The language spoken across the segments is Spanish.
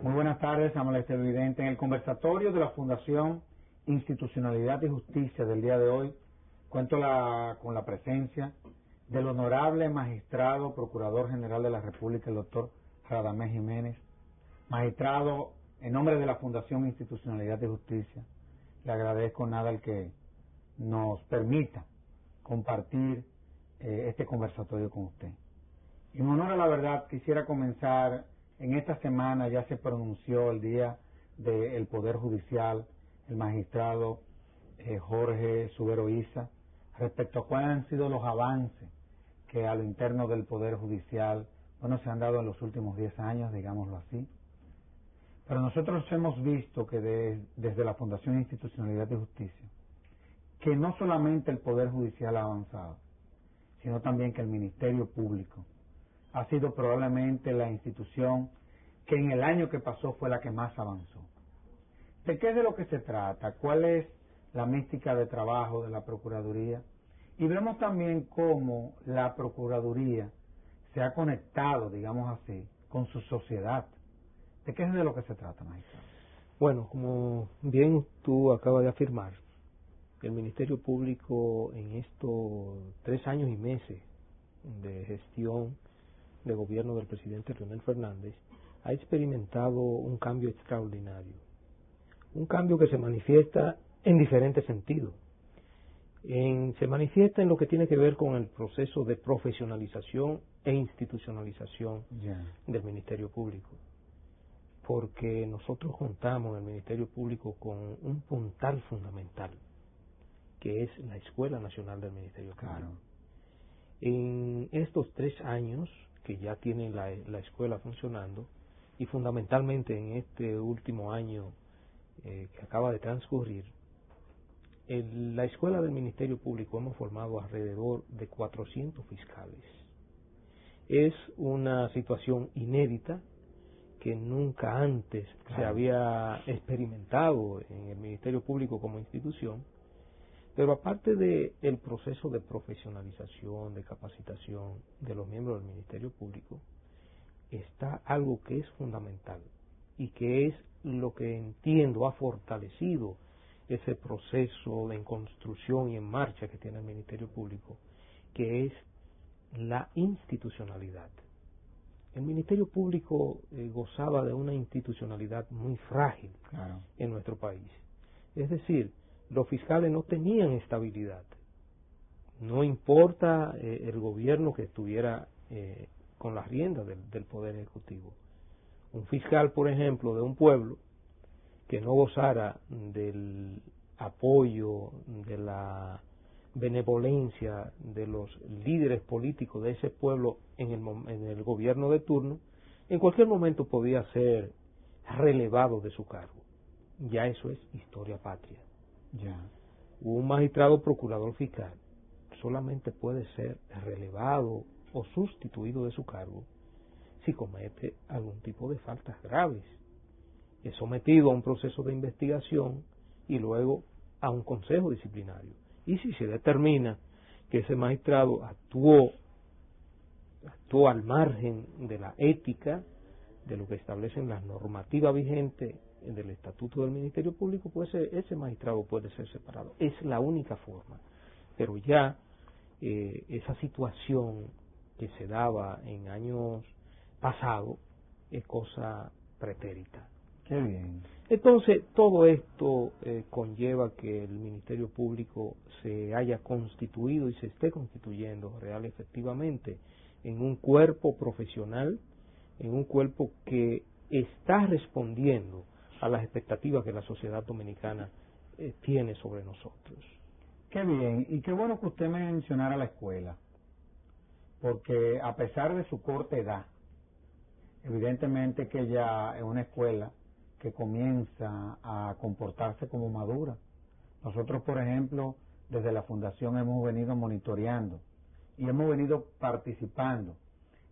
Muy buenas tardes, amable televidente. En el conversatorio de la Fundación Institucionalidad y Justicia del día de hoy, cuento con la presencia del honorable magistrado Procurador General de la República, el doctor Radamés Jiménez. Magistrado, en nombre de la Fundación Institucionalidad y Justicia, le agradezco nada el que nos permita compartir este conversatorio con usted. En honor a la verdad, quisiera comenzar. En esta semana ya se pronunció el Día del Poder Judicial, el magistrado Jorge Subero Isa, respecto a cuáles han sido los avances que a lo interno del Poder Judicial, se han dado en los últimos 10 años, digámoslo así. Pero nosotros hemos visto que desde la Fundación Institucionalidad y Justicia, que no solamente el Poder Judicial ha avanzado, sino también que el Ministerio Público ha sido probablemente la institución que en el año que pasó fue la que más avanzó. ¿De qué es de lo que se trata? ¿Cuál es la mística de trabajo de la Procuraduría? Y vemos también cómo la Procuraduría se ha conectado, digamos así, con su sociedad. ¿De qué es de lo que se trata, magistrado? Bueno, como bien tú acabas de afirmar, el Ministerio Público en estos 3 años y meses de gestión de gobierno del presidente Leonel Fernández ha experimentado un cambio extraordinario, un cambio que se manifiesta en diferentes sentidos. Se manifiesta en lo que tiene que ver con el proceso de profesionalización e institucionalización del Ministerio Público, porque nosotros contamos en el Ministerio Público con un puntal fundamental, que es la Escuela Nacional del Ministerio Público. Claro. En estos 3 años que ya tiene la escuela funcionando, y fundamentalmente en este último año que acaba de transcurrir, la escuela del Ministerio Público hemos formado alrededor de 400 fiscales. Es una situación inédita que nunca antes se había experimentado en el Ministerio Público como institución. Pero aparte del proceso de profesionalización, de capacitación de los miembros del Ministerio Público, está algo que es fundamental y que es lo que entiendo ha fortalecido ese proceso de construcción y en marcha que tiene el Ministerio Público, que es la institucionalidad. El Ministerio Público gozaba de una institucionalidad muy frágil en nuestro país. Es decir, los fiscales no tenían estabilidad. No importa el gobierno que estuviera con las riendas del Poder Ejecutivo. Un fiscal, por ejemplo, de un pueblo que no gozara del apoyo, de la benevolencia de los líderes políticos de ese pueblo en el gobierno de turno, en cualquier momento podía ser relevado de su cargo. Ya eso es historia patria. Un magistrado procurador fiscal solamente puede ser relevado o sustituido de su cargo si comete algún tipo de faltas graves. Es sometido a un proceso de investigación y luego a un consejo disciplinario. Y si se determina que ese magistrado actuó al margen de la ética, de lo que establecen las normativas vigentes del Estatuto del Ministerio Público, pues ese magistrado puede ser separado. Es la única forma. Pero ya esa situación que se daba en años pasados es cosa pretérita. Qué bien. Entonces, todo esto conlleva que el Ministerio Público se haya constituido y se esté constituyendo real efectivamente en un cuerpo profesional, en un cuerpo que está respondiendo a las expectativas que la sociedad dominicana tiene sobre nosotros. Qué bien, y qué bueno que usted me mencionara la escuela, porque a pesar de su corta edad, evidentemente que ella es una escuela que comienza a comportarse como madura. Nosotros, por ejemplo, desde la Fundación hemos venido monitoreando y hemos venido participando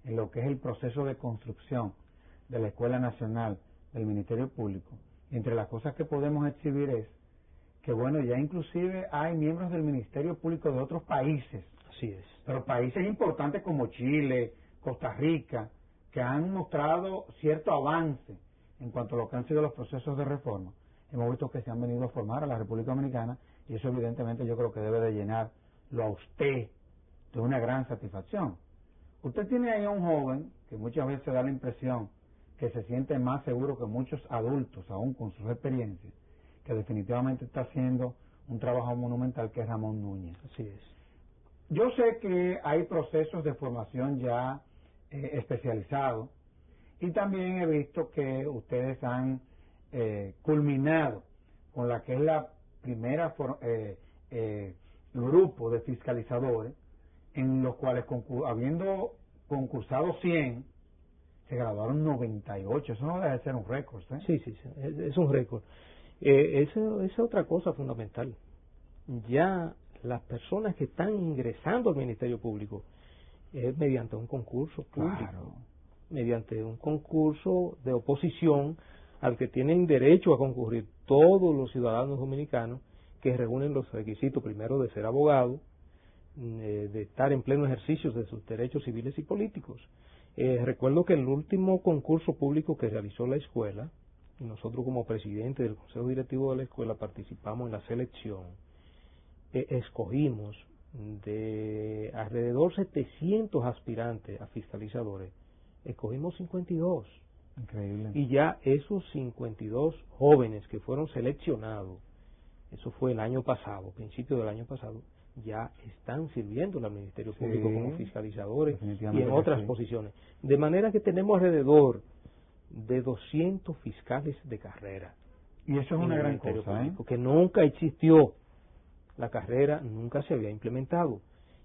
en lo que es el proceso de construcción de la Escuela Nacional del Ministerio Público. Y entre las cosas que podemos exhibir es que, ya inclusive hay miembros del Ministerio Público de otros países. Así es. Pero países importantes como Chile, Costa Rica, que han mostrado cierto avance en cuanto a lo que han sido los procesos de reforma, hemos visto que se han venido a formar a la República Dominicana y eso evidentemente yo creo que debe de llenarlo a usted de una gran satisfacción. Usted tiene ahí a un joven que muchas veces da la impresión que se siente más seguro que muchos adultos, aún con sus experiencias, que definitivamente está haciendo un trabajo monumental, que es Ramón Núñez. Así es. Yo sé que hay procesos de formación ya especializados y también he visto que ustedes han culminado con la que es la primera grupo de fiscalizadores en los cuales habiendo concursado 100 se graduaron 98. Eso no debe ser un récord, ¿eh? Sí, es un récord. Eso es otra cosa fundamental. Ya las personas que están ingresando al Ministerio Público es mediante un concurso público, Claro. mediante un concurso de oposición al que tienen derecho a concurrir todos los ciudadanos dominicanos que reúnen los requisitos, primero de ser abogado, de estar en pleno ejercicio de sus derechos civiles y políticos. Recuerdo que el último concurso público que realizó la escuela, y nosotros como presidente del Consejo Directivo de la escuela participamos en la selección, escogimos de alrededor 700 aspirantes a fiscalizadores, escogimos 52. Increíble. Y ya esos 52 jóvenes que fueron seleccionados, eso fue el año pasado, principio del año pasado, ya están sirviendo al Ministerio Público como fiscalizadores y en otras posiciones. De manera que tenemos alrededor de 200 fiscales de carrera. Y eso es una gran cosa, ¿eh? Que nunca existió. La carrera nunca se había implementado.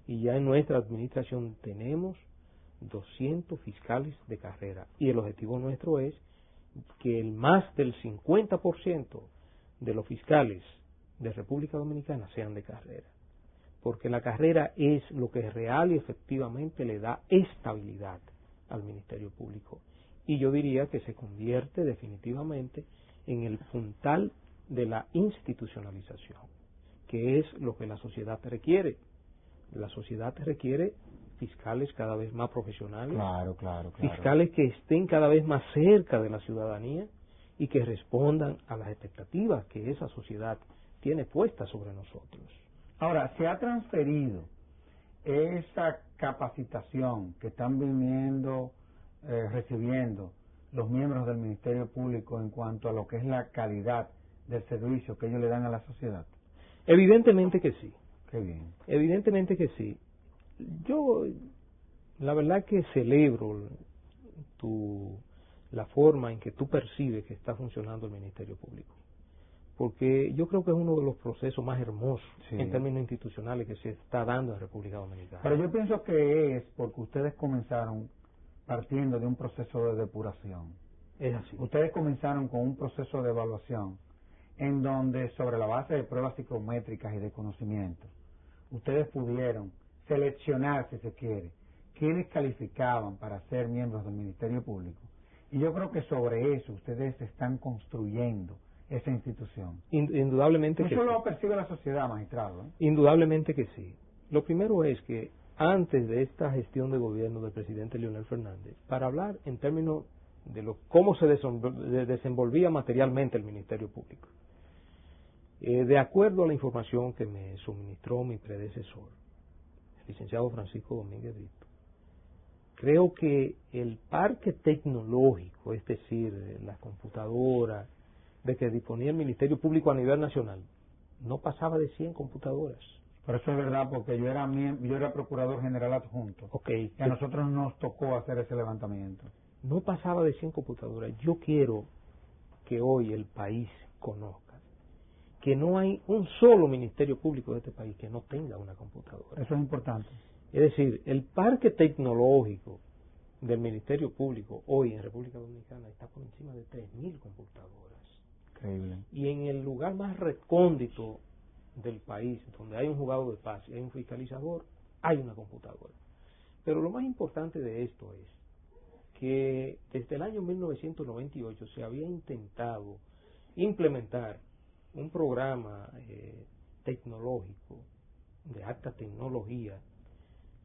Y ya en nuestra administración tenemos 200 fiscales de carrera. Y el objetivo nuestro es que el más del 50% de los fiscales de República Dominicana sean de carrera. Porque la carrera es lo que real y efectivamente le da estabilidad al Ministerio Público. Y yo diría que se convierte definitivamente en el puntal de la institucionalización, que es lo que la sociedad requiere. La sociedad requiere fiscales cada vez más profesionales, claro. fiscales que estén cada vez más cerca de la ciudadanía y que respondan a las expectativas que esa sociedad tiene puestas sobre nosotros. Ahora, se ha transferido esa capacitación que están recibiendo los miembros del Ministerio Público en cuanto a lo que es la calidad del servicio que ellos le dan a la sociedad. Evidentemente que sí. Qué bien. Evidentemente que sí. Yo, la verdad que celebro la forma en que tú percibes que está funcionando el Ministerio Público. Porque yo creo que es uno de los procesos más hermosos en términos institucionales que se está dando en República Dominicana. Pero yo pienso que es porque ustedes comenzaron partiendo de un proceso de depuración. Es así. Ustedes comenzaron con un proceso de evaluación en donde, sobre la base de pruebas psicométricas y de conocimiento, ustedes pudieron seleccionar, si se quiere, quienes calificaban para ser miembros del Ministerio Público. Y yo creo que sobre eso ustedes están construyendo esa institución. Indudablemente que sí. Eso lo percibe la sociedad, magistrado, ¿eh? Indudablemente que sí. Lo primero es que antes de esta gestión de gobierno del presidente Leonel Fernández, para hablar en términos de cómo se desenvolvía materialmente el Ministerio Público, de acuerdo a la información que me suministró mi predecesor, el licenciado Francisco Domínguez Brito, creo que el parque tecnológico, es decir, las computadoras, de que disponía el Ministerio Público a nivel nacional, no pasaba de 100 computadoras. Pero eso es verdad, porque yo era procurador general adjunto. Okay. Y a nosotros nos tocó hacer ese levantamiento. No pasaba de 100 computadoras. Yo quiero que hoy el país conozca que no hay un solo Ministerio Público de este país que no tenga una computadora. Eso es importante. Es decir, el parque tecnológico del Ministerio Público hoy en República Dominicana está por encima de 3.000 computadoras. Increíble. Y en el lugar más recóndito del país, donde hay un juzgado de paz y hay un fiscalizador, hay una computadora. Pero lo más importante de esto es que desde el año 1998 se había intentado implementar un programa tecnológico de alta tecnología,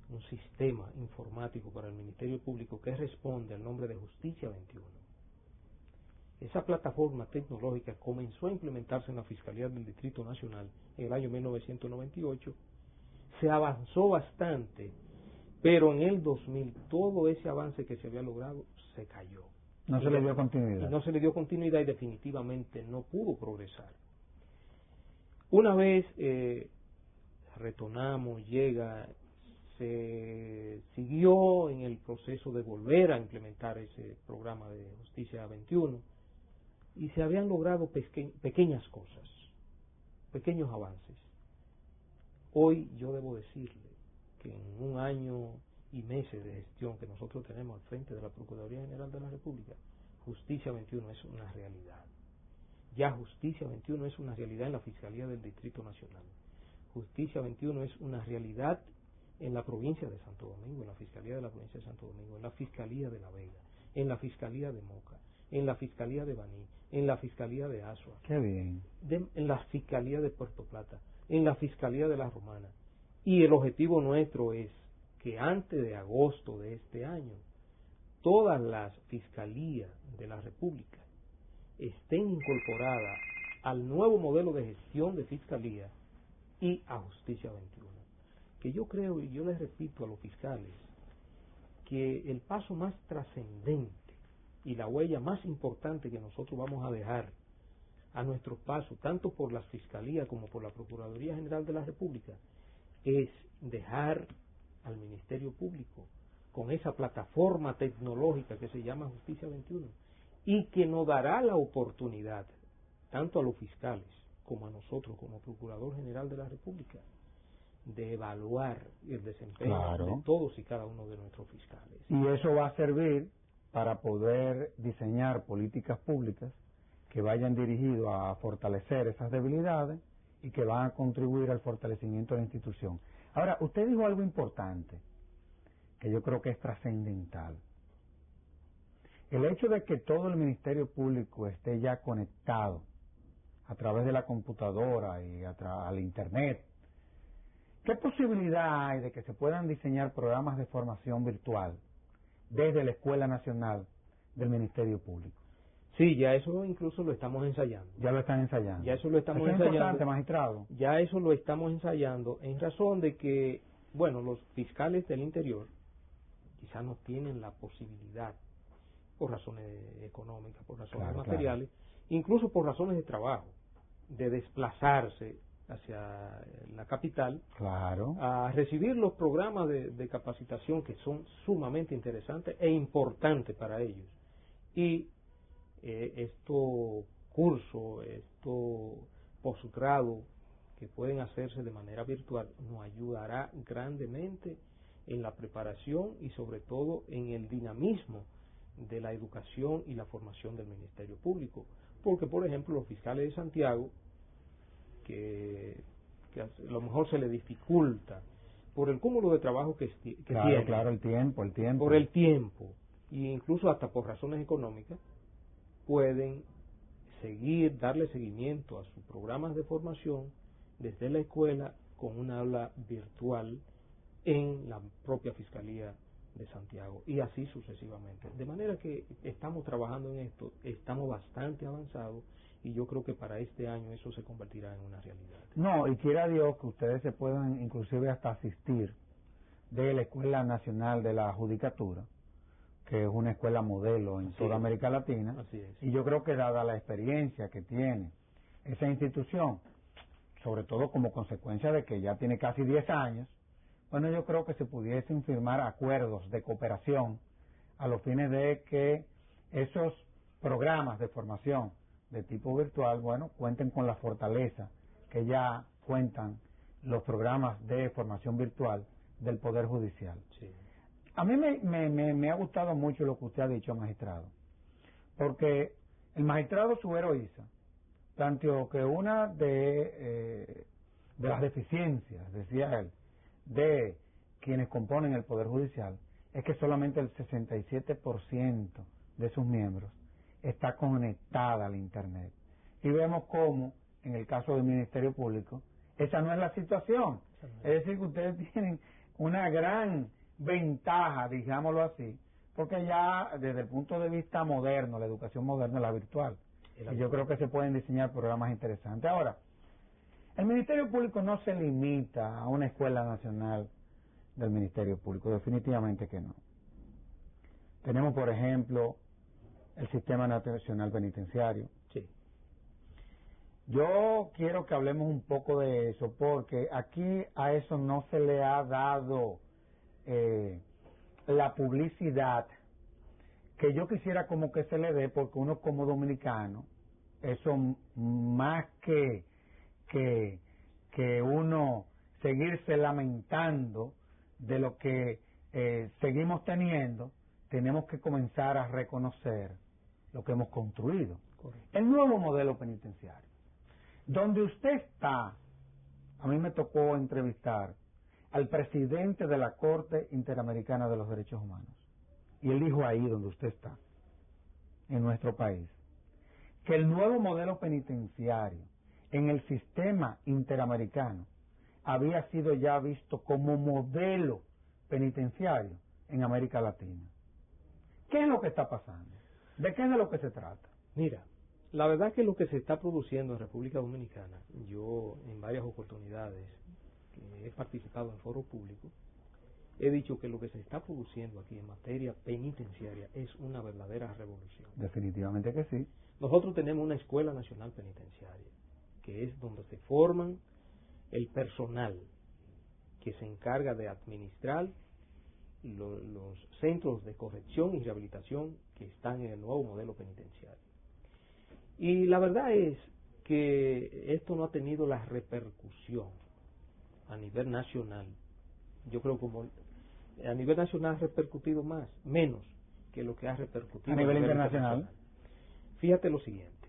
un sistema informático para el Ministerio Público que responde al nombre de Justicia 21. Esa plataforma tecnológica comenzó a implementarse en la Fiscalía del Distrito Nacional en el año 1998. Se avanzó bastante, pero en el 2000 todo ese avance que se había logrado se cayó. No se le dio continuidad. Y no se le dio continuidad y definitivamente no pudo progresar. Una vez retornamos, se siguió en el proceso de volver a implementar ese programa de Justicia 21 y se habían logrado pequeñas cosas, pequeños avances. Hoy yo debo decirle que en un año y meses de gestión que nosotros tenemos al frente de la Procuraduría General de la República, Justicia 21 es una realidad. Ya Justicia 21 es una realidad en la Fiscalía del Distrito Nacional. Justicia 21 es una realidad en la provincia de Santo Domingo, en la Fiscalía de la provincia de Santo Domingo, en la Fiscalía de La Vega, en la Fiscalía de Moca, en la Fiscalía de Baní, en la Fiscalía de Asua. Qué bien. En la Fiscalía de Puerto Plata, en la Fiscalía de La Romana. Y el objetivo nuestro es que antes de agosto de este año, todas las fiscalías de la República estén incorporadas al nuevo modelo de gestión de fiscalía y a Justicia 21. Que yo creo, y yo les repito a los fiscales, que el paso más trascendente y la huella más importante que nosotros vamos a dejar a nuestro paso, tanto por la Fiscalía como por la Procuraduría General de la República, es dejar al Ministerio Público con esa plataforma tecnológica que se llama Justicia 21 y que nos dará la oportunidad, tanto a los fiscales como a nosotros como Procurador General de la República, de evaluar el desempeño de todos y cada uno de nuestros fiscales. Y eso va a servir para poder diseñar políticas públicas que vayan dirigidas a fortalecer esas debilidades y que van a contribuir al fortalecimiento de la institución. Ahora, usted dijo algo importante, que yo creo que es trascendental. El hecho de que todo el Ministerio Público esté ya conectado a través de la computadora y al Internet, ¿qué posibilidad hay de que se puedan diseñar programas de formación virtual desde la Escuela Nacional del Ministerio Público? Sí, ya eso incluso lo estamos ensayando. Ya lo están ensayando. Ya eso lo estamos ensayando. Es ensayando. importante, magistrado. Ya eso lo estamos ensayando en razón de que, bueno, los fiscales del interior quizás no tienen la posibilidad, por razones económicas, por razones materiales, incluso por razones de trabajo, de desplazarse hacia la capital a recibir los programas de capacitación que son sumamente interesantes e importantes para ellos. Y estos cursos, estos posgrados que pueden hacerse de manera virtual nos ayudará grandemente en la preparación y sobre todo en el dinamismo de la educación y la formación del Ministerio Público. Porque, por ejemplo, los fiscales de Santiago, que a lo mejor se les dificulta por el cúmulo de trabajo que tienen. Claro, el tiempo. Por el tiempo, e incluso hasta por razones económicas, pueden darle seguimiento a sus programas de formación desde la escuela con una aula virtual en la propia Fiscalía de Santiago y así sucesivamente. De manera que estamos trabajando en esto, estamos bastante avanzados y yo creo que para este año eso se convertirá en una realidad. No, y quiera Dios que ustedes se puedan inclusive hasta asistir de la Escuela Nacional de la Judicatura, que es una escuela modelo en toda América Latina. Así es. Y yo creo que dada la experiencia que tiene esa institución, sobre todo como consecuencia de que ya tiene casi 10 años, bueno, yo creo que se pudiesen firmar acuerdos de cooperación a los fines de que esos programas de formación de tipo virtual, bueno, cuenten con la fortaleza que ya cuentan los programas de formación virtual del Poder Judicial. Sí. A mí me ha gustado mucho lo que usted ha dicho, magistrado, porque el magistrado Subero Isa planteó que una de las deficiencias, decía él, de quienes componen el Poder Judicial es que solamente el 67% de sus miembros está conectada al Internet. Y vemos cómo, en el caso del Ministerio Público, esa no es la situación. Es decir, que ustedes tienen una gran ventaja, digámoslo así, porque ya desde el punto de vista moderno, la educación moderna es la virtual. Y yo creo que se pueden diseñar programas interesantes. Ahora, el Ministerio Público no se limita a una escuela nacional del Ministerio Público, definitivamente que no. Tenemos, por ejemplo, el Sistema Nacional Penitenciario. Sí. Yo quiero que hablemos un poco de eso, porque aquí a eso no se le ha dado la publicidad que yo quisiera como que se le dé, porque uno como dominicano, eso más que uno seguirse lamentando de lo que seguimos teniendo, tenemos que comenzar a reconocer lo que hemos construido. Correcto. El nuevo modelo penitenciario. Donde usted está, a mí me tocó entrevistar al presidente de la Corte Interamericana de los Derechos Humanos. Y él dijo ahí donde usted está, en nuestro país, que el nuevo modelo penitenciario en el sistema interamericano había sido ya visto como modelo penitenciario en América Latina. ¿Qué es lo que está pasando? ¿De qué es de lo que se trata? Mira, la verdad que lo que se está produciendo en República Dominicana, yo en varias oportunidades que he participado en foros públicos, he dicho que lo que se está produciendo aquí en materia penitenciaria es una verdadera revolución. Definitivamente que sí. Nosotros tenemos una Escuela Nacional Penitenciaria, que es donde se forman el personal que se encarga de administrar los centros de corrección y rehabilitación que están en el nuevo modelo penitenciario. Y la verdad es que esto no ha tenido la repercusión a nivel nacional. Yo creo como a nivel nacional ha repercutido menos que lo que ha repercutido a nivel internacional. Fíjate lo siguiente.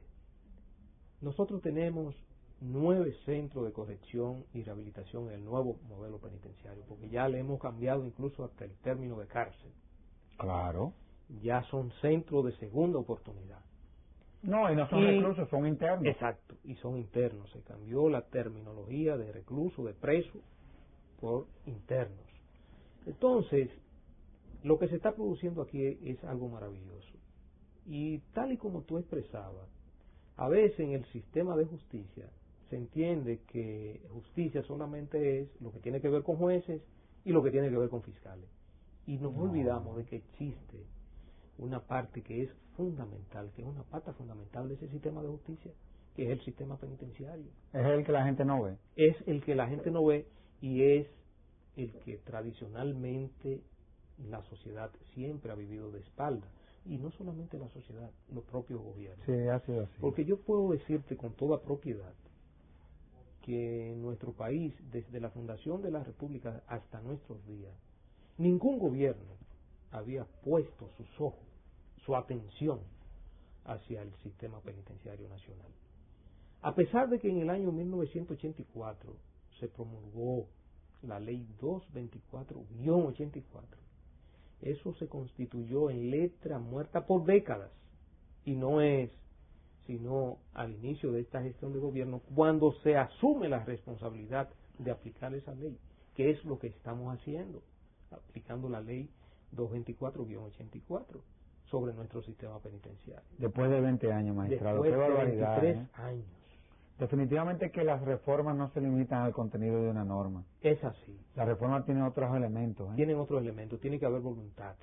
Nosotros tenemos 9 centros de corrección y rehabilitación en el nuevo modelo penitenciario, porque ya le hemos cambiado incluso hasta el término de cárcel. Claro. Ya son centros de segunda oportunidad. No, y no son reclusos, son internos. Exacto, y son internos. Se cambió la terminología de recluso, de preso, por internos. Entonces, lo que se está produciendo aquí es algo maravilloso. Y tal y como tú expresabas, a veces en el sistema de justicia se entiende que justicia solamente es lo que tiene que ver con jueces y lo que tiene que ver con fiscales. Y nos olvidamos de que existe una parte que es fundamental, que es una pata fundamental de ese sistema de justicia, que es el sistema penitenciario. Es el que la gente no ve. Es el que la gente no ve y es el que tradicionalmente la sociedad siempre ha vivido de espalda. Y no solamente la sociedad, los propios gobiernos. Sí, ha sido así. Porque yo puedo decirte con toda propiedad que en nuestro país, desde la fundación de la República hasta nuestros días, ningún gobierno había puesto sus ojos, su atención hacia el sistema penitenciario nacional. A pesar de que en el año 1984 se promulgó la ley 224-84, eso se constituyó en letra muerta por décadas, y no es sino al inicio de esta gestión de gobierno cuando se asume la responsabilidad de aplicar esa ley, que es lo que estamos haciendo, aplicando la ley 224-84 sobre nuestro sistema penitenciario. Después de 20 años, magistrado. Después Qué barbaridad. de 23 años. Definitivamente que las reformas no se limitan al contenido de una norma. Es así. La reforma tiene otros elementos. Tienen otros elementos. Tiene que haber voluntad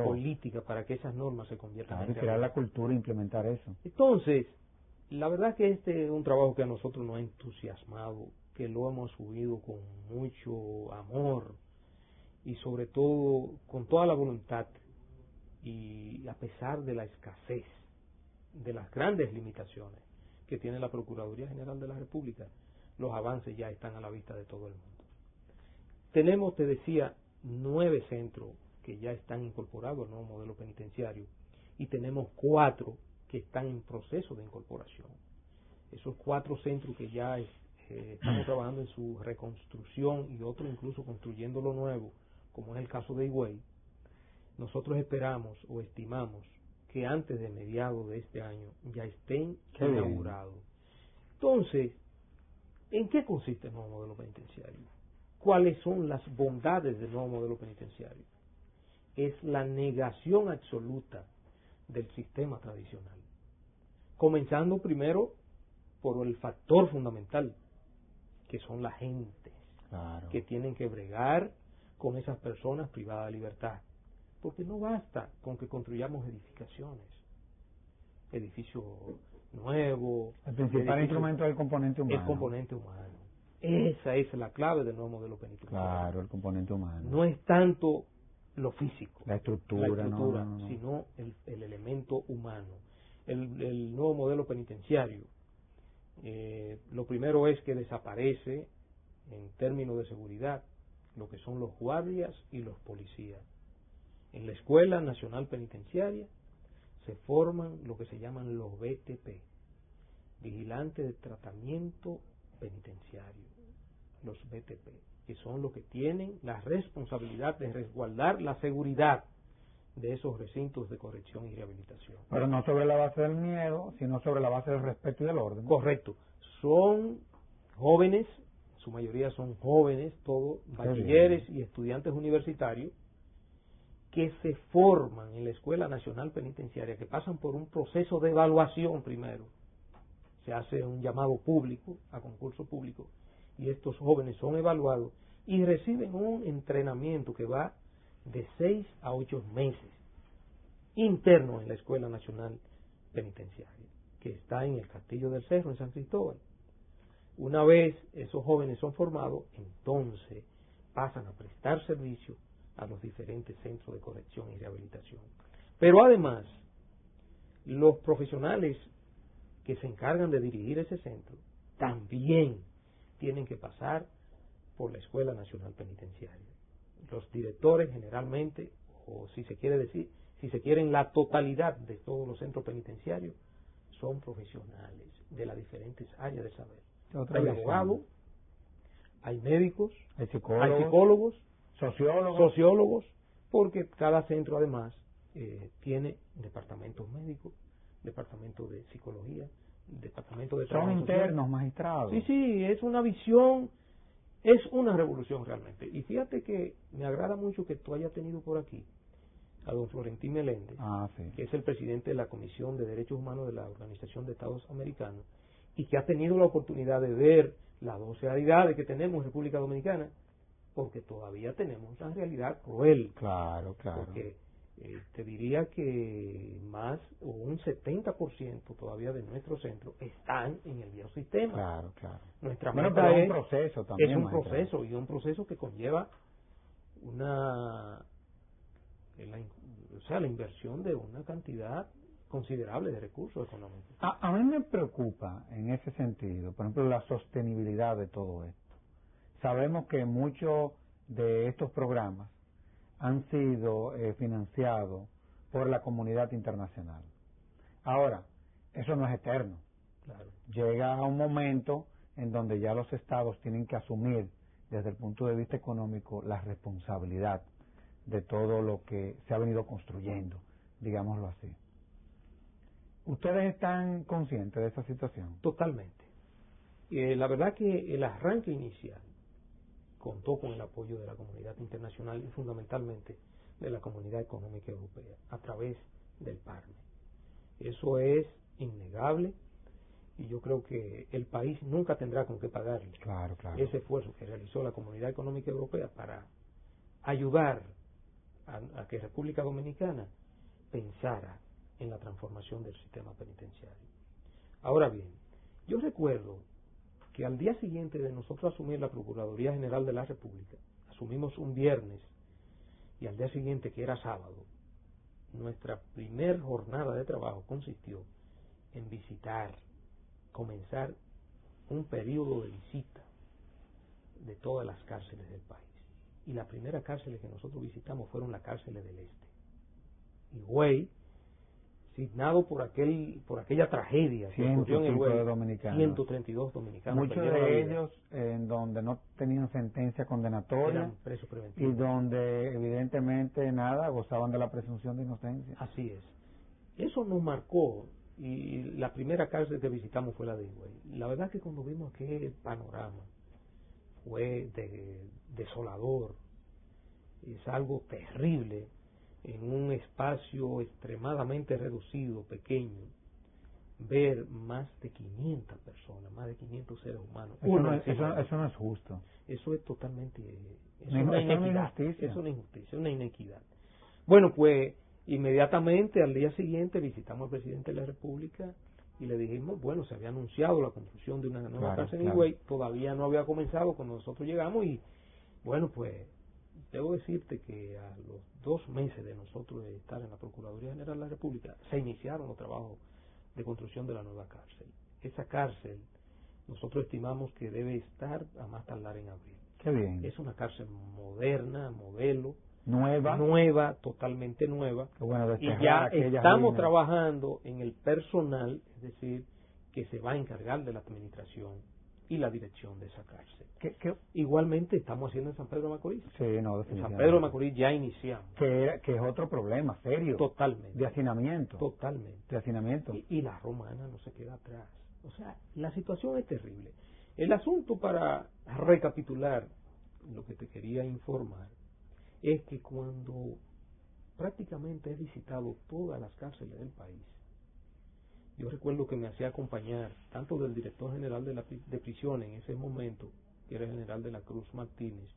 política para que esas normas se conviertan en realidad. Crear la cultura e implementar eso. Entonces, la verdad que este es un trabajo que a nosotros nos ha entusiasmado, que lo hemos subido con mucho amor y sobre todo con toda la voluntad, y a pesar de la escasez, de las grandes limitaciones que tiene la Procuraduría General de la República, los avances ya están a la vista de todo el mundo. Tenemos, te decía, 9 centros que ya están incorporados al nuevo modelo penitenciario y tenemos 4 que están en proceso de incorporación. Esos 4 centros que ya estamos trabajando en su reconstrucción y otros incluso construyendo lo nuevo, como es el caso de Higüey, nosotros esperamos o estimamos que antes de mediados de este año ya estén inaugurados. Entonces, ¿en qué consiste el nuevo modelo penitenciario? ¿Cuáles son las bondades del nuevo modelo penitenciario? es la negación absoluta del sistema tradicional. Comenzando primero por el factor fundamental, que son las gentes, claro, que tienen que bregar con esas personas privadas de libertad. Porque no basta con que construyamos edificios nuevos. El principal instrumento es el componente humano. El componente humano. Esa es la clave del nuevo modelo penitenciario. Claro, el componente humano. No es tanto lo físico, la estructura, no. sino el elemento humano. El nuevo modelo penitenciario, lo primero es que desaparece, en términos de seguridad, lo que son los guardias y los policías. En la Escuela Nacional Penitenciaria se forman lo que se llaman los BTP, Vigilantes de Tratamiento Penitenciario, los BTP, que son los que tienen la responsabilidad de resguardar la seguridad de esos recintos de corrección y rehabilitación. Pero no sobre la base del miedo, sino sobre la base del respeto y del orden. Correcto. Son jóvenes, su mayoría son jóvenes, todos bachilleres y estudiantes universitarios, que se forman en la Escuela Nacional Penitenciaria, que pasan por un proceso de evaluación primero. Se hace un llamado público, a concurso público, y estos jóvenes son evaluados y reciben un entrenamiento que va de 6 a 8 meses, interno en la Escuela Nacional Penitenciaria, que está en el Castillo del Cerro, en San Cristóbal. Una vez esos jóvenes son formados, entonces pasan a prestar servicio a los diferentes centros de corrección y rehabilitación. Pero además, los profesionales que se encargan de dirigir ese centro también tienen que pasar por la Escuela Nacional Penitenciaria. Los directores generalmente, o si se quiere decir, si se quiere en la totalidad de todos los centros penitenciarios, son profesionales de las diferentes áreas de saber. Hay abogados, hay médicos, hay psicólogos, sociólogos, porque cada centro además tiene departamentos médicos, departamento de psicología, departamento de trabajo son internos, social. magistrados. Sí, es una visión, es una revolución realmente. Y fíjate que me agrada mucho que tú hayas tenido por aquí a don Florentín Meléndez, que es el presidente de la Comisión de Derechos Humanos de la Organización de Estados Americanos, y que ha tenido la oportunidad de ver las 12 realidades que tenemos en República Dominicana, porque todavía tenemos una realidad cruel. Claro. Porque te diría que más o un 70% todavía de nuestros centros están en el viejo sistema. Claro. Nuestra meta es un proceso también. Es un proceso, y un proceso que conlleva la inversión de una cantidad considerable de recursos económicos. A mí me preocupa en ese sentido, por ejemplo, la sostenibilidad de todo esto. Sabemos que muchos de estos programas han sido financiados por la comunidad internacional. Ahora, eso no es eterno. Claro. Llega a un momento en donde ya los estados tienen que asumir desde el punto de vista económico la responsabilidad de todo lo que se ha venido construyendo, digámoslo así. ¿Ustedes están conscientes de esa situación? Totalmente. La verdad que el arranque inicial contó con el apoyo de la comunidad internacional y fundamentalmente de la Comunidad Económica Europea a través del PARME. Eso es innegable y yo creo que el país nunca tendrá con qué pagarle ese esfuerzo que realizó la Comunidad Económica Europea para ayudar a que República Dominicana pensara en la transformación del sistema penitenciario. Ahora bien, yo recuerdo que al día siguiente de nosotros asumir la Procuraduría General de la República, asumimos un viernes, y al día siguiente, que era sábado, nuestra primer jornada de trabajo consistió en comenzar un periodo de visita de todas las cárceles del país. Y las primeras cárceles que nosotros visitamos fueron las cárceles del Este. Higüey, signado por aquella tragedia que ocurrió en Higüey, 132 dominicanos. Muchos de ellos en donde no tenían sentencia condenatoria, eran presos preventivos, y donde evidentemente gozaban de la presunción de inocencia. Así es. Eso nos marcó, y la primera cárcel que visitamos fue la de Higüey. La verdad que cuando vimos aquel panorama fue desolador, es algo terrible. en un espacio extremadamente reducido, pequeño, ver más de 500 personas, más de 500 seres humanos. Eso no es justo. Eso es totalmente... Es una injusticia. Es una injusticia, una inequidad. Bueno, pues inmediatamente al día siguiente visitamos al presidente de la República y le dijimos, bueno, se había anunciado la construcción de una nueva cárcel en Higüey, todavía no había comenzado cuando nosotros llegamos y, bueno, pues debo decirte que a los 2 meses de nosotros estar en la Procuraduría General de la República se iniciaron los trabajos de construcción de la nueva cárcel. Esa cárcel nosotros estimamos que debe estar a más tardar en abril. Qué bien. Es una cárcel moderna, modelo, nueva, totalmente nueva. Bueno, y ya estamos trabajando en el personal, es decir, que se va a encargar de la administración y la dirección de esa cárcel. Igualmente estamos haciendo en San Pedro de Macorís. Sí, no, definitivamente. En San Pedro de Macorís ya iniciamos. Que es otro problema serio. Totalmente. De hacinamiento. Totalmente. De hacinamiento. Y la romana no se queda atrás. O sea, la situación es terrible. El asunto, para recapitular lo que te quería informar, es que cuando prácticamente he visitado todas las cárceles del país, yo recuerdo que me hacía acompañar tanto del director general de prisiones en ese momento, que era el general de la Cruz Martínez,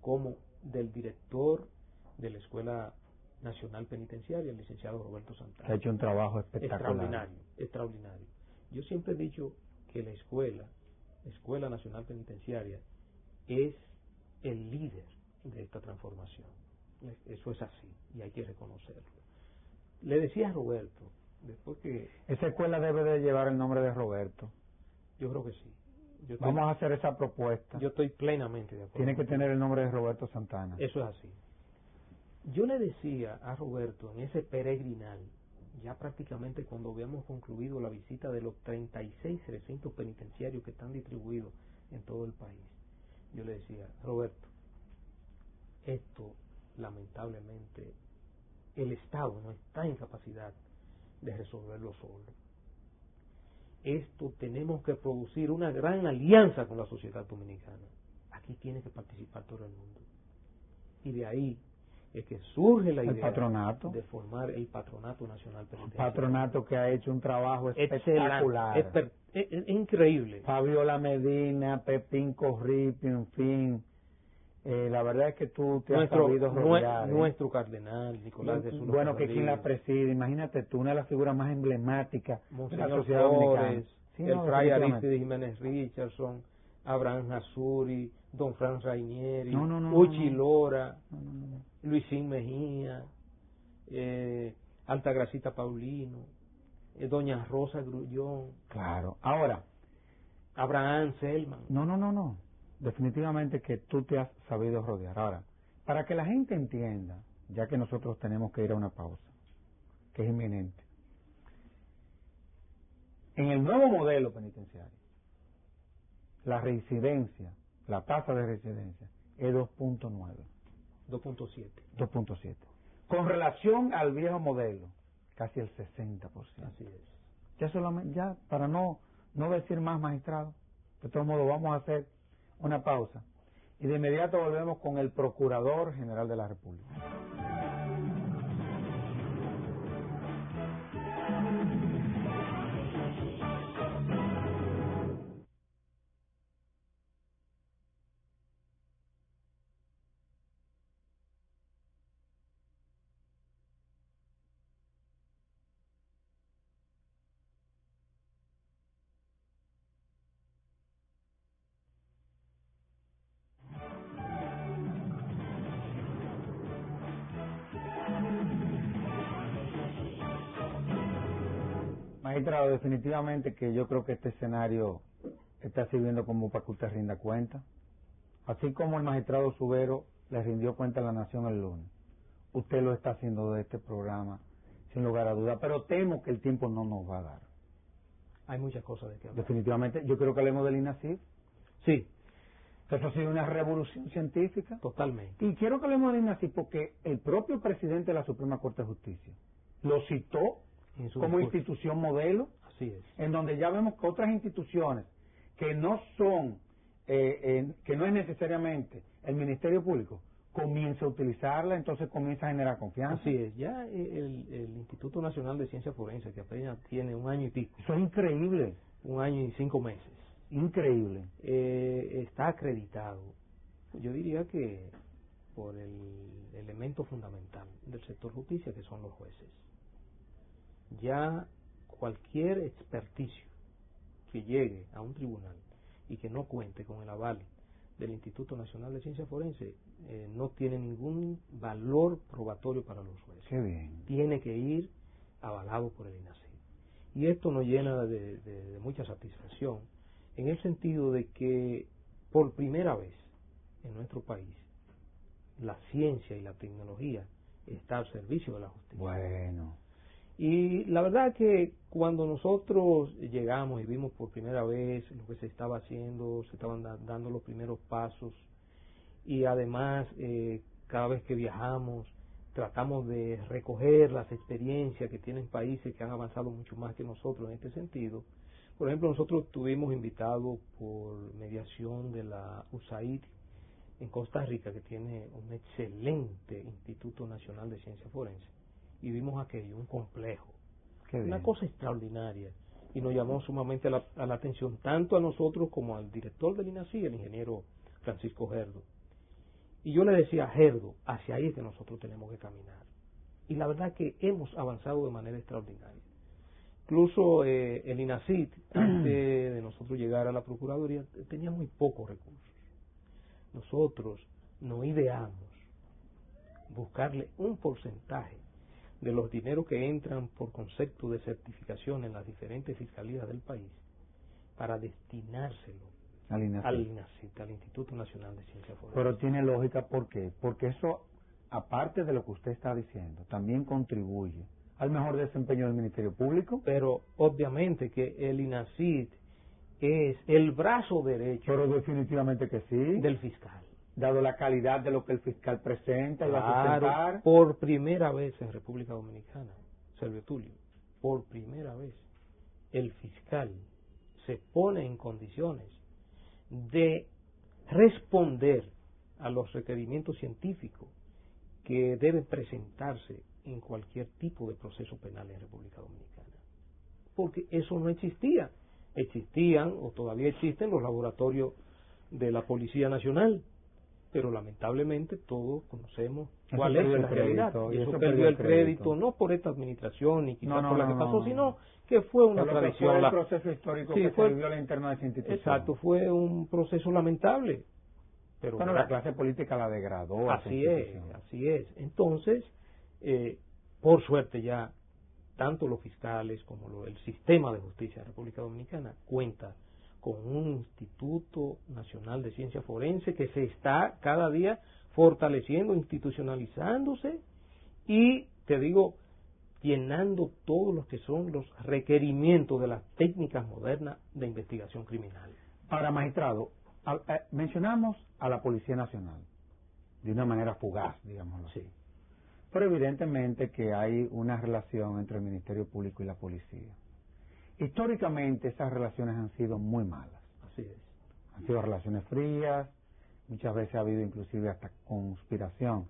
como del director de la Escuela Nacional Penitenciaria, el licenciado Roberto Santana. Ha hecho un trabajo espectacular. Extraordinario. Yo siempre he dicho que la Escuela Nacional Penitenciaria, es el líder de esta transformación. Eso es así y hay que reconocerlo. Le decía a Roberto, después que... Esa escuela debe de llevar el nombre de Roberto. Yo creo que sí. Vamos a hacer esa propuesta. Yo estoy plenamente de acuerdo. Tiene que tener el nombre de Roberto Santana. Eso es así. Yo le decía a Roberto en ese peregrinal, ya prácticamente cuando habíamos concluido la visita de los 36 recintos penitenciarios que están distribuidos en todo el país, yo le decía, Roberto, esto lamentablemente el Estado no está en capacidad de resolverlo solo. Esto tenemos que producir una gran alianza con la sociedad dominicana. Aquí tiene que participar todo el mundo. Y de ahí es que surge la idea de formar el Patronato Nacional Penitenciario. Patronato que ha hecho un trabajo espectacular. Es increíble. Fabiola Medina, Pepín Corripio, en fin. La verdad es que tú te has sabido rodear. Nuestro cardenal, Nicolás de Jesús. Bueno, que quien la preside, imagínate tú, una de las figuras más emblemáticas de la sociedad dominicana. Sí, el fray Aristides Jiménez Richardson, Abraham Azuri, Don Fran Rainieri, Uchi Lora, Luisín Mejía, Altagracita Paulino, Doña Rosa Grullón. Claro. Ahora, Abraham Selman. No. Definitivamente que tú te has sabido rodear. Ahora, para que la gente entienda, ya que nosotros tenemos que ir a una pausa, que es inminente, en el nuevo modelo penitenciario, la residencia, la tasa de residencia es 2.9. 2.7. Con relación al viejo modelo, casi el 60%. Así es. Ya para no decir más, magistrado, de todos modos vamos a hacer una pausa y de inmediato volvemos con el Procurador General de la República. Magistrado, definitivamente que yo creo que este escenario está sirviendo como para que usted rinda cuenta. Así como el magistrado Subero le rindió cuenta a la Nación el lunes, usted lo está haciendo de este programa, sin lugar a duda, pero temo que el tiempo no nos va a dar. Hay muchas cosas de que hablar. Definitivamente, yo creo que hablemos del INACIF. Sí. Eso ha sido una revolución científica. Totalmente. Y quiero que hablemos del INACIF porque el propio presidente de la Suprema Corte de Justicia lo citó como institución modelo. Así es. En donde ya vemos que otras instituciones que no son, que no es necesariamente el Ministerio Público, comienza a utilizarla, entonces comienza a generar confianza. Así es, ya el Instituto Nacional de Ciencia Forense, que apenas tiene 1 año y pico. Eso es increíble. 1 año y 5 meses. Increíble. Está acreditado, yo diría que por el elemento fundamental del sector justicia, que son los jueces. Ya cualquier experticio que llegue a un tribunal y que no cuente con el aval del Instituto Nacional de Ciencia Forense no tiene ningún valor probatorio para los jueces. Qué bien. Tiene que ir avalado por el INACID. Y esto nos llena de mucha satisfacción en el sentido de que por primera vez en nuestro país la ciencia y la tecnología está al servicio de la justicia. Bueno. Y la verdad que cuando nosotros llegamos y vimos por primera vez lo que se estaba haciendo, se estaban dando los primeros pasos, y además cada vez que viajamos tratamos de recoger las experiencias que tienen países que han avanzado mucho más que nosotros en este sentido. Por ejemplo, nosotros estuvimos invitados por mediación de la USAID en Costa Rica, que tiene un excelente Instituto Nacional de Ciencia Forense, y vimos aquello, un complejo, una cosa extraordinaria, y nos llamó sumamente a la atención, tanto a nosotros como al director del INACID, el ingeniero Francisco Gerdo. Y yo le decía, Gerdo, hacia ahí es que nosotros tenemos que caminar. Y la verdad que hemos avanzado de manera extraordinaria. Incluso el INACID, antes de nosotros llegar a la Procuraduría, tenía muy pocos recursos. Nosotros no ideamos buscarle un porcentaje de los dineros que entran por concepto de certificación en las diferentes fiscalías del país para destinárselo al INACID, al Instituto Nacional de Ciencia Forense. Pero tiene lógica, ¿por qué? Porque eso, aparte de lo que usted está diciendo, también contribuye al mejor desempeño del Ministerio Público. Pero obviamente que el INACID es el brazo derecho. Pero definitivamente que sí. Del fiscal. Dado la calidad de lo que el fiscal presenta y va a presentar. Por primera vez en República Dominicana, Servio Tulio, por primera vez el fiscal se pone en condiciones de responder a los requerimientos científicos que deben presentarse en cualquier tipo de proceso penal en República Dominicana. Porque eso no existía. Existían, o todavía existen, los laboratorios de la Policía Nacional, pero lamentablemente todos conocemos cuál es la realidad. Y eso perdió el crédito, no por esta administración ni quizás por la que pasó, sino que fue una tradición. Fue el proceso histórico que se vivió al interno de esa institución. Exacto, fue un proceso lamentable. Pero bueno, la clase política la degradó. Así es. Entonces, por suerte ya, tanto los fiscales como el sistema de justicia de la República Dominicana cuenta con un Instituto Nacional de Ciencia Forense que se está cada día fortaleciendo, institucionalizándose y, te digo, llenando todos los que son los requerimientos de las técnicas modernas de investigación criminal. Ahora, magistrado, mencionamos a la Policía Nacional de una manera fugaz, digámoslo así. Pero evidentemente que hay una relación entre el Ministerio Público y la Policía. Históricamente esas relaciones han sido muy malas. Así es. Han sido relaciones frías, muchas veces ha habido inclusive hasta conspiración,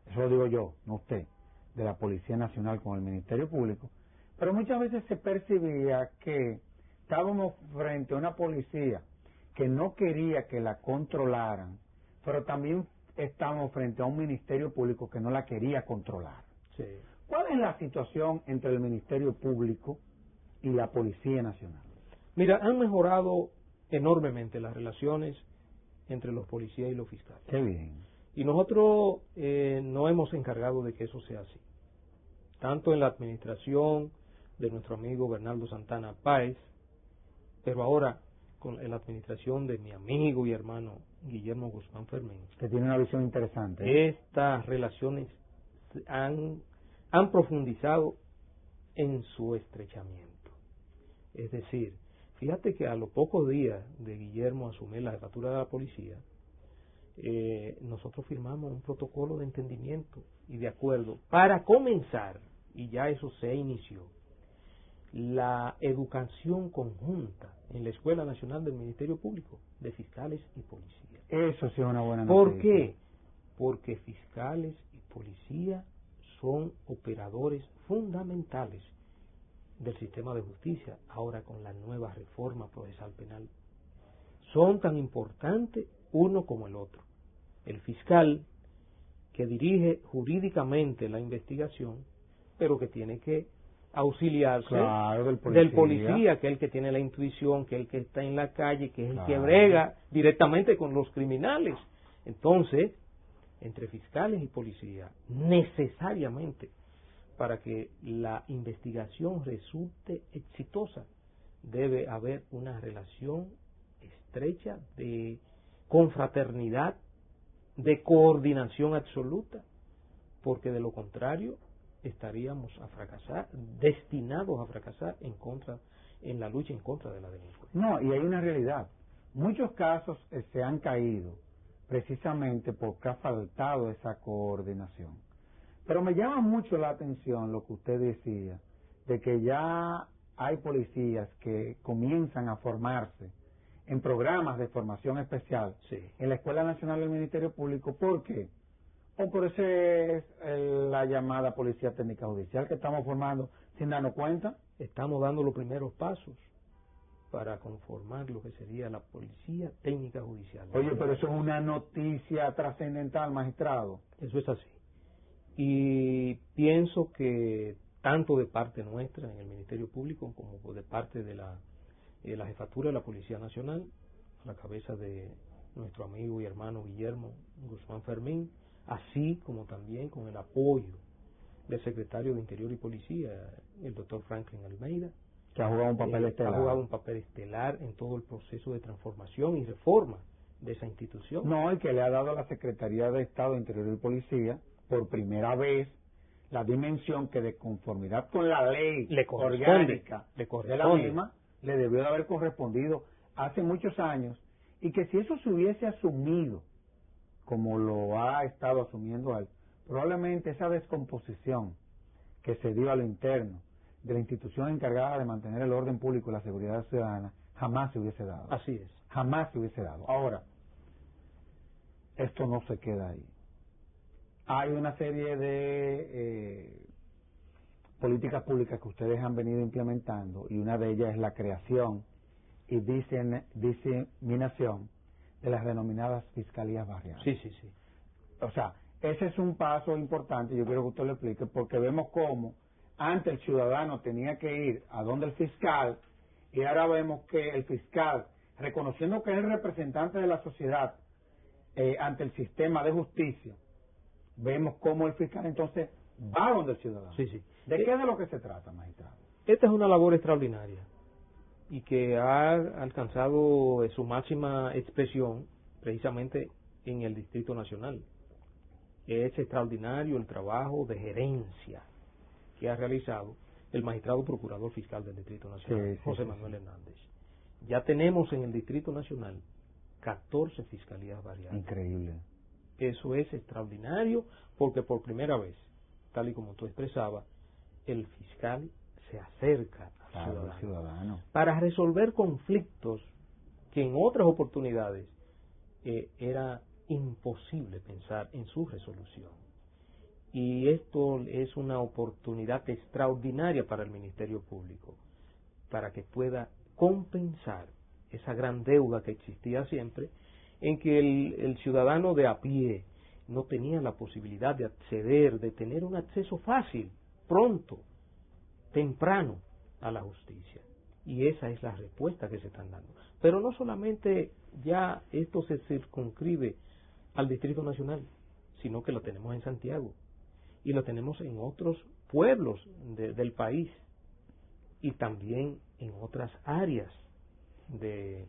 eso lo digo yo, no usted, de la Policía Nacional con el Ministerio Público, pero muchas veces se percibía que estábamos frente a una policía que no quería que la controlaran, pero también estábamos frente a un Ministerio Público que no la quería controlar. Sí. ¿Cuál es la situación entre el Ministerio Público y la Policía Nacional? Mira, han mejorado enormemente las relaciones entre los policías y los fiscales. Qué bien. Y nosotros no hemos encargado de que eso sea así. Tanto en la administración de nuestro amigo Bernardo Santana Páez, pero ahora con la administración de mi amigo y hermano Guillermo Guzmán Fermín. Que tiene una visión interesante. Estas relaciones han profundizado en su estrechamiento. Es decir, fíjate que a los pocos días de Guillermo asumir la jefatura de la policía, nosotros firmamos un protocolo de entendimiento y de acuerdo para comenzar, y ya eso se inició, la educación conjunta en la Escuela Nacional del Ministerio Público de Fiscales y Policías. Eso sí es una buena noticia. ¿Por qué? porque fiscales y policía son operadores fundamentales del sistema de justicia, ahora con la nueva reforma procesal penal. Son tan importantes uno como el otro. El fiscal, que dirige jurídicamente la investigación, pero que tiene que auxiliarse del policía, que es el que tiene la intuición, que es el que está en la calle, que es el que brega directamente con los criminales. Entonces, entre fiscales y policía, necesariamente, para que la investigación resulte exitosa, debe haber una relación estrecha de confraternidad, de coordinación absoluta, porque de lo contrario estaríamos a fracasar, destinados a fracasar en la lucha en contra de la delincuencia. No, y hay una realidad. Muchos casos se han caído precisamente porque ha faltado esa coordinación. Pero me llama mucho la atención lo que usted decía, de que ya hay policías que comienzan a formarse en programas de formación especial en la Escuela Nacional del Ministerio Público. ¿Por qué? O por eso es la llamada Policía Técnica Judicial que estamos formando sin darnos cuenta. Estamos dando los primeros pasos para conformar lo que sería la Policía Técnica Judicial. Oye, pero eso es una noticia trascendental, magistrado. Eso es así. Y pienso que tanto de parte nuestra en el Ministerio Público como de parte de la Jefatura de la Policía Nacional, a la cabeza de nuestro amigo y hermano Guillermo Guzmán Fermín, así como también con el apoyo del secretario de Interior y Policía, el doctor Franklin Almeida, que ha jugado un papel estelar. Ha jugado un papel estelar en todo el proceso de transformación y reforma de esa institución. No, y que le ha dado a la Secretaría de Estado de Interior y Policía, por primera vez, la dimensión que de conformidad con la ley orgánica de la misma, le debió de haber correspondido hace muchos años, y que si eso se hubiese asumido como lo ha estado asumiendo él, probablemente esa descomposición que se dio a lo interno de la institución encargada de mantener el orden público y la seguridad ciudadana jamás se hubiese dado. Así es. Jamás se hubiese dado. Ahora, esto no se queda ahí. Hay una serie de políticas públicas que ustedes han venido implementando, y una de ellas es la creación y diseminación de las denominadas fiscalías barriales. Sí, sí, sí. O sea, ese es un paso importante, yo quiero que usted lo explique, porque vemos cómo antes el ciudadano tenía que ir a donde el fiscal, y ahora vemos que el fiscal, reconociendo que es el representante de la sociedad ante el sistema de justicia, vemos cómo el fiscal entonces va donde el ciudadano. Sí, sí. ¿De qué de lo que se trata, magistrado? Esta es una labor extraordinaria y que ha alcanzado su máxima expresión precisamente en el Distrito Nacional. Es extraordinario el trabajo de gerencia que ha realizado el magistrado procurador fiscal del Distrito Nacional, José Manuel Hernández. Ya tenemos en el Distrito Nacional 14 fiscalías variadas. Increíble. Eso es extraordinario porque por primera vez, tal y como tú expresabas, el fiscal se acerca al ciudadano para resolver conflictos que en otras oportunidades era imposible pensar en su resolución. Y esto es una oportunidad extraordinaria para el Ministerio Público, para que pueda compensar esa gran deuda que existía siempre, en que el ciudadano de a pie no tenía la posibilidad de acceder, de tener un acceso fácil, pronto, temprano a la justicia. Y esa es la respuesta que se están dando. Pero no solamente ya esto se circunscribe al Distrito Nacional, sino que lo tenemos en Santiago y lo tenemos en otros pueblos del país y también en otras áreas de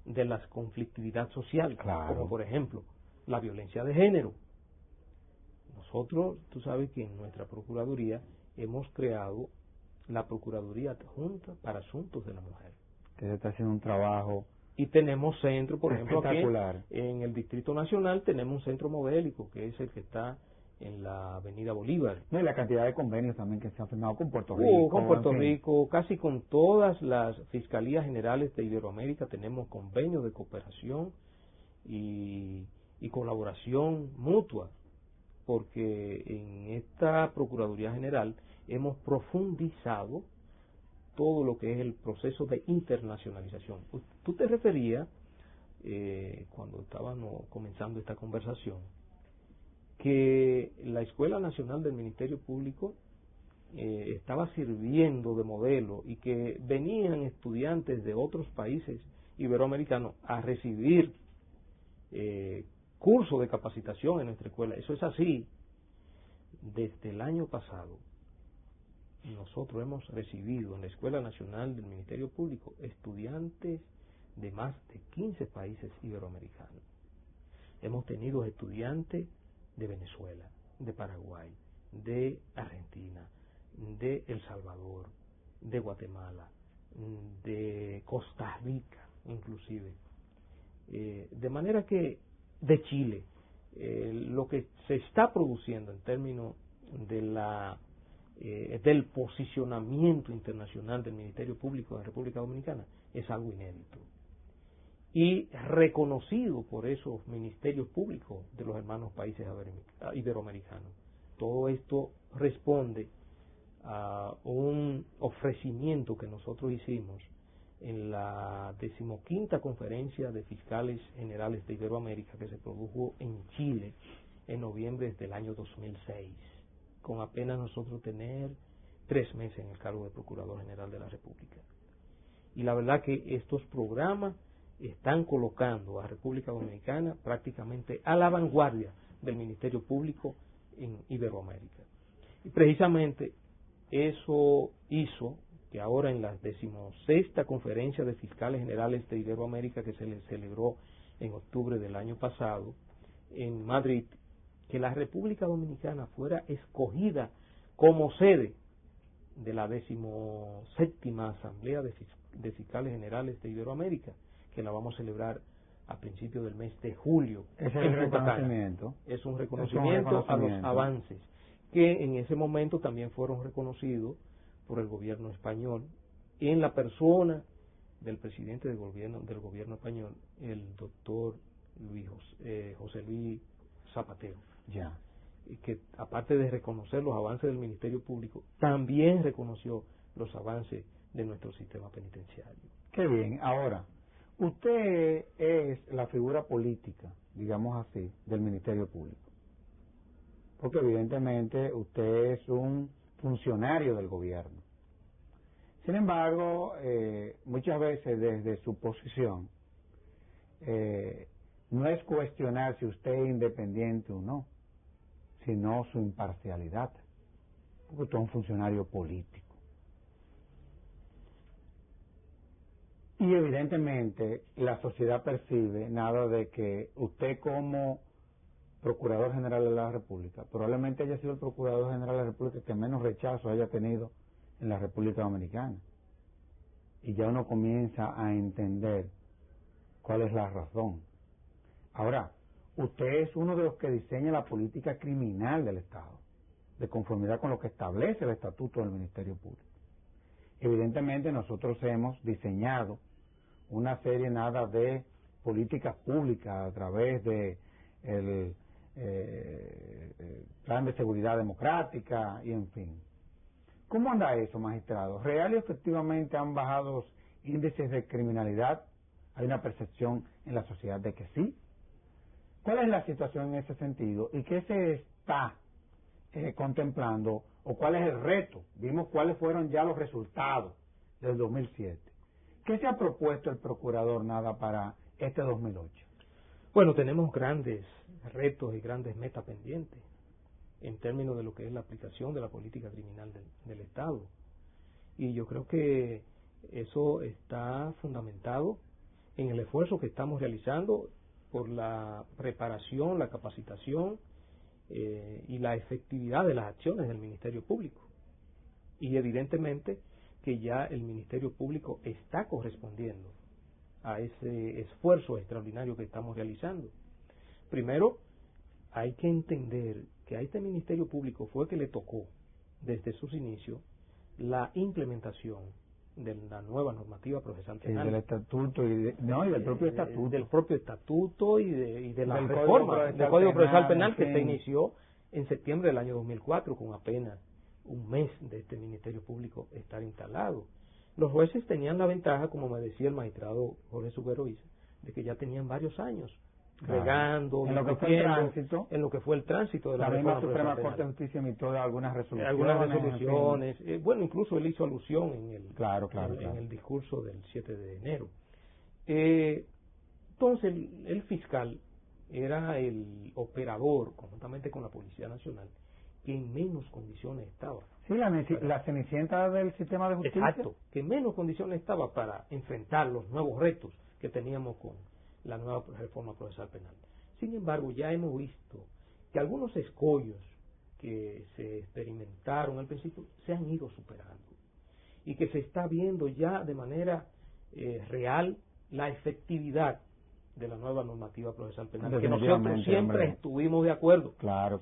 la conflictividad social, como por ejemplo la violencia de género. Nosotros, tú sabes que en nuestra Procuraduría hemos creado la Procuraduría Adjunta para Asuntos de la Mujer. Que se está haciendo un trabajo. Y tenemos centro, por ejemplo, aquí espectacular. En el Distrito Nacional tenemos un centro modélico, que es el que está en la Avenida Bolívar. No, y la cantidad de convenios también que se han firmado con Puerto Rico. Con Puerto Rico, casi con todas las Fiscalías Generales de Iberoamérica tenemos convenios de cooperación y y colaboración mutua, porque en esta Procuraduría General hemos profundizado todo lo que es el proceso de internacionalización. Tú te referías, cuando estábamos comenzando esta conversación, que la Escuela Nacional del Ministerio Público estaba sirviendo de modelo y que venían estudiantes de otros países iberoamericanos a recibir cursos de capacitación en nuestra escuela. Eso es así. Desde el año pasado, nosotros hemos recibido en la Escuela Nacional del Ministerio Público estudiantes de más de 15 países iberoamericanos. Hemos tenido estudiantes de Venezuela, de Paraguay, de Argentina, de El Salvador, de Guatemala, de Costa Rica inclusive, de manera que de Chile. Lo que se está produciendo en términos de del posicionamiento internacional del Ministerio Público de la República Dominicana es algo inédito y reconocido por esos ministerios públicos de los hermanos países iberoamericanos. Todo esto responde a un ofrecimiento que nosotros hicimos en la 15ª Conferencia de Fiscales Generales de Iberoamérica, que se produjo en Chile en noviembre del año 2006, con apenas nosotros tener 3 meses en el cargo de Procurador General de la República. Y la verdad que estos programas están colocando a República Dominicana prácticamente a la vanguardia del Ministerio Público en Iberoamérica. Y precisamente eso hizo que ahora en la 16ª Conferencia de Fiscales Generales de Iberoamérica, que se le celebró en octubre del año pasado en Madrid, que la República Dominicana fuera escogida como sede de la 17ª Asamblea de Fiscales Generales de Iberoamérica, que la vamos a celebrar a principios del mes de julio. Es un reconocimiento. Es un reconocimiento a los avances que en ese momento también fueron reconocidos por el gobierno español en la persona del presidente del gobierno español, el doctor José Luis Zapatero. Ya. Y que aparte de reconocer los avances del Ministerio Público, también reconoció los avances de nuestro sistema penitenciario. Qué bien. Ahora, usted es la figura política, digamos así, del Ministerio Público. Porque evidentemente usted es un funcionario del gobierno. Sin embargo, muchas veces desde su posición, no es cuestionar si usted es independiente o no, sino su imparcialidad, porque usted es un funcionario político. Y evidentemente la sociedad percibe nada de que usted como Procurador General de la República, probablemente haya sido el Procurador General de la República que menos rechazo haya tenido en la República Dominicana. Y ya uno comienza a entender cuál es la razón. Ahora, usted es uno de los que diseña la política criminal del Estado, de conformidad con lo que establece el Estatuto del Ministerio Público. Evidentemente nosotros hemos diseñado una serie de políticas públicas a través de el plan de seguridad democrática y en fin. ¿Cómo anda eso, magistrado? ¿Real y efectivamente han bajado los índices de criminalidad? ¿Hay una percepción en la sociedad de que sí? ¿Cuál es la situación en ese sentido? ¿Y qué se está contemplando? ¿O cuál es el reto? Vimos cuáles fueron ya los resultados del 2007. ¿Qué se ha propuesto el Procurador para este 2008? Bueno, tenemos grandes retos y grandes metas pendientes en términos de lo que es la aplicación de la política criminal del Estado. Y yo creo que eso está fundamentado en el esfuerzo que estamos realizando por la preparación, la capacitación y la efectividad de las acciones del Ministerio Público. Y evidentemente que ya el Ministerio Público está correspondiendo a ese esfuerzo extraordinario que estamos realizando. Primero, hay que entender que a este Ministerio Público fue que le tocó, desde sus inicios, la implementación de la nueva normativa procesal Sí, penal. del estatuto y del propio estatuto. Del propio estatuto y de la Del reforma del Código Procesal Penal que sí. se inició en septiembre del año 2004 con apenas un mes de este Ministerio Público estar instalado. Los jueces tenían la ventaja, como me decía el magistrado Jorge Subero Isa, de que ya tenían varios años regando, en lo que fue el tránsito, en lo que fue el tránsito de la misma reforma Suprema procesal Corte de penal. Justicia emitió algunas resoluciones. Algunas resoluciones, bueno, incluso él hizo alusión en el, claro. en el discurso del 7 de enero. Entonces, el fiscal era el operador, conjuntamente con la Policía Nacional, que en menos condiciones estaba. Sí, la cenicienta del sistema de justicia. Exacto, que en menos condiciones estaba para enfrentar los nuevos retos que teníamos con la nueva reforma procesal penal. Sin embargo, ya hemos visto que algunos escollos que se experimentaron al principio se han ido superando y que se está viendo ya de manera real la efectividad de la nueva normativa procesal penal, que nosotros siempre estuvimos de acuerdo. Claro.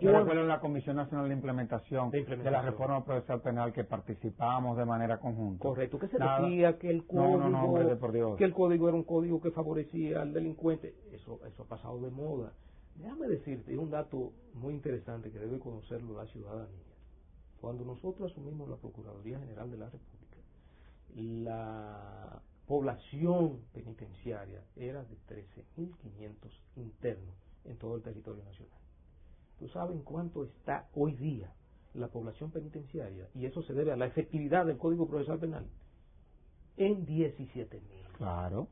Yo recuerdo en la Comisión Nacional de Implementación de la Reforma Procesal Penal que participábamos de manera conjunta. Correcto, que se decía que el código, que el código era un código que favorecía al delincuente. Eso ha pasado de moda. Déjame decirte un dato muy interesante que debe conocerlo la ciudadanía. Cuando nosotros asumimos la Procuraduría General de la República, la población penitenciaria era de 13.500 internos en todo el territorio nacional. ¿Tú sabes en cuánto está hoy día la población penitenciaria? Y eso se debe a la efectividad del Código Procesal Penal. En 17.000. Claro.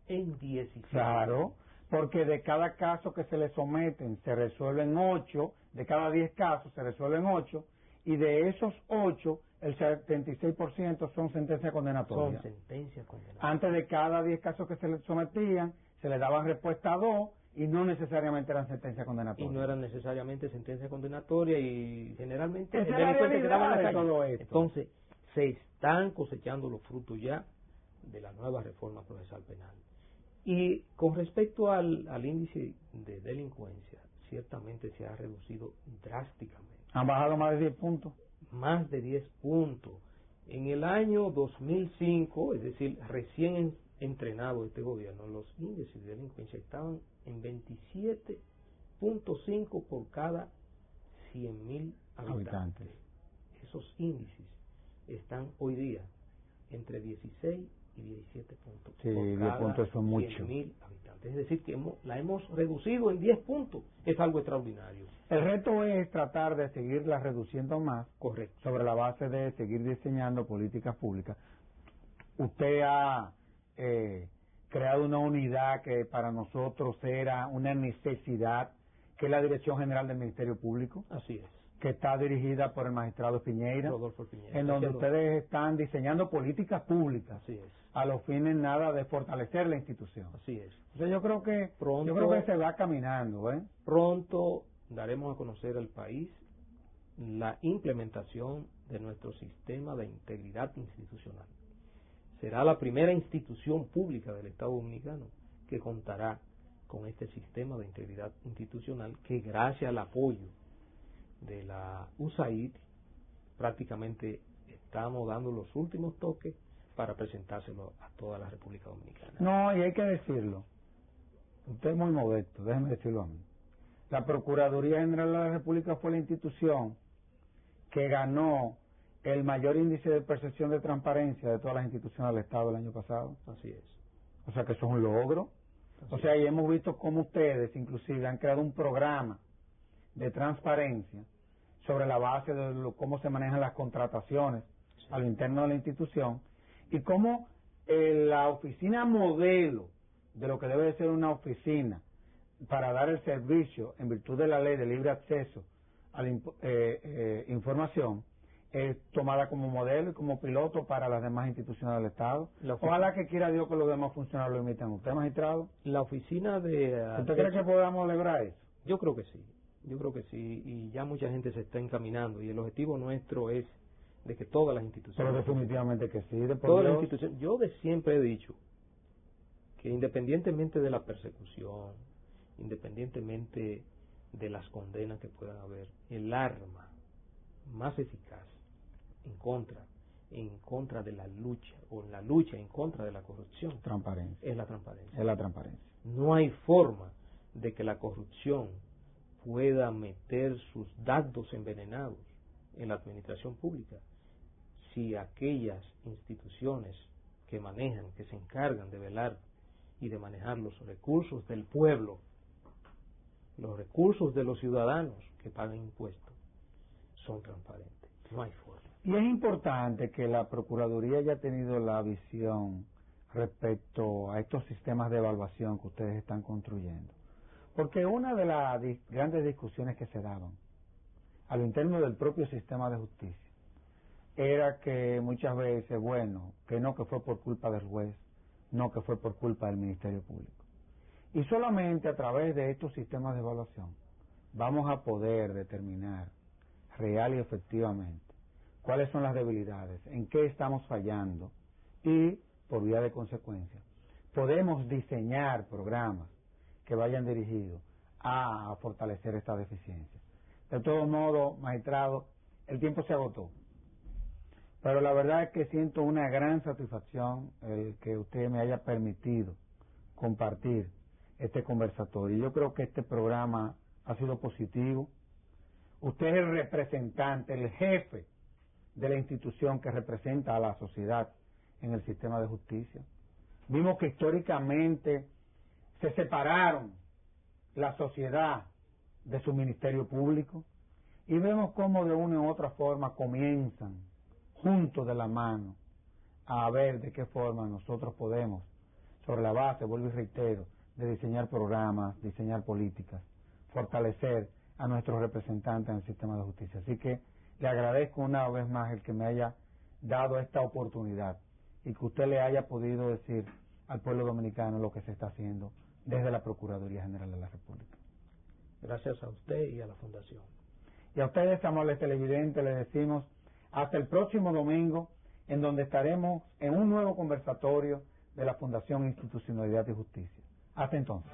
En 17.000. Claro, porque de cada caso que se le someten se resuelven 8, de cada 10 casos se resuelven 8, y de esos 8, el 76% son sentencias condenatorias. Son sentencias condenatorias. Antes de cada 10 casos que se le sometían, se le daban respuesta a 2, y no necesariamente eran sentencias condenatorias. Y no eran necesariamente sentencias condenatorias y generalmente el delincuente quedaba en la calle. Todo esto. Entonces, se están cosechando los frutos ya de la nueva reforma procesal penal. Y con respecto al índice de delincuencia, ciertamente se ha reducido drásticamente. Han bajado más de 10 puntos. Más de 10 puntos. En el año 2005, es decir, recién entrenado este gobierno, los índices de delincuencia estaban en 27.5 por cada 100.000 habitantes. Esos índices están hoy día entre 16 y 17 puntos por cada puntos son 100.000 habitantes. Es decir, que la hemos reducido en 10 puntos. Es algo extraordinario. El reto es tratar de seguirla reduciendo más. Correcto. Sobre la base de seguir diseñando políticas públicas. Usted ha creado una unidad que para nosotros era una necesidad, que es la Dirección General del Ministerio Público. Así es. Que está dirigida por el magistrado Piñeira, Rodolfo Piñeira, en donde ustedes están diseñando políticas públicas. Así es. A los fines nada de fortalecer la institución. Así es. Entonces yo creo que se va caminando, Pronto daremos a conocer al país la implementación de nuestro sistema de integridad institucional. Será la primera institución pública del Estado Dominicano que contará con este sistema de integridad institucional que, gracias al apoyo de la USAID, prácticamente estamos dando los últimos toques para presentárselo a toda la República Dominicana. No, y hay que decirlo. Usted es muy modesto, déjeme decirlo a mí. La Procuraduría General de la República fue la institución que ganó el mayor índice de percepción de transparencia de todas las instituciones del Estado el año pasado. Así es. O sea que eso es un logro. Y hemos visto cómo ustedes inclusive han creado un programa de transparencia sobre la base de cómo se manejan las contrataciones a lo interno de la institución y cómo la oficina modelo de lo que debe de ser una oficina para dar el servicio en virtud de la ley de libre acceso a la información es tomada como modelo y como piloto para las demás instituciones del Estado. Ojalá que quiera Dios que los demás funcionarios lo imiten. ¿Usted, magistrado? La oficina de... ¿Usted cree que podamos lograr eso? Yo creo que sí. Yo creo que sí, y ya mucha gente se está encaminando, y el objetivo nuestro es de que todas las instituciones... Pero definitivamente que sí. Todas las instituciones. Yo siempre he dicho que independientemente de la persecución, independientemente de las condenas que puedan haber, el arma más eficaz en contra en contra de la lucha, o en la lucha en contra de la corrupción, Transparencia. es la transparencia. Es la transparencia. No hay forma de que la corrupción pueda meter sus datos envenenados en la administración pública si aquellas instituciones que manejan, que se encargan de velar y de manejar los recursos del pueblo, los recursos de los ciudadanos que pagan impuestos, son transparentes. No hay forma. Y es importante que la Procuraduría haya tenido la visión respecto a estos sistemas de evaluación que ustedes están construyendo. Porque una de las grandes discusiones que se daban a lo interno del propio sistema de justicia era que muchas veces, bueno, que no, que fue por culpa del juez, no, que fue por culpa del Ministerio Público. Y solamente a través de estos sistemas de evaluación vamos a poder determinar real y efectivamente cuáles son las debilidades, en qué estamos fallando y, por vía de consecuencia, podemos diseñar programas que vayan dirigidos a fortalecer esta deficiencia. De todo modo, magistrado, el tiempo se agotó, pero la verdad es que siento una gran satisfacción el que usted me haya permitido compartir este conversatorio. Yo creo que este programa ha sido positivo. Usted es el representante, el jefe de la institución que representa a la sociedad en el sistema de justicia. Vimos que históricamente se separaron la sociedad de su ministerio público y vemos cómo de una u otra forma comienzan juntos de la mano a ver de qué forma nosotros podemos, sobre la base, vuelvo y reitero, de diseñar programas, diseñar políticas, fortalecer a nuestros representantes en el sistema de justicia. Así que le agradezco una vez más el que me haya dado esta oportunidad y que usted le haya podido decir al pueblo dominicano lo que se está haciendo desde la Procuraduría General de la República. Gracias a usted y a la Fundación. Y a ustedes, amables televidentes, les decimos hasta el próximo domingo, en donde estaremos en un nuevo conversatorio de la Fundación Institucionalidad y Justicia. Hasta entonces.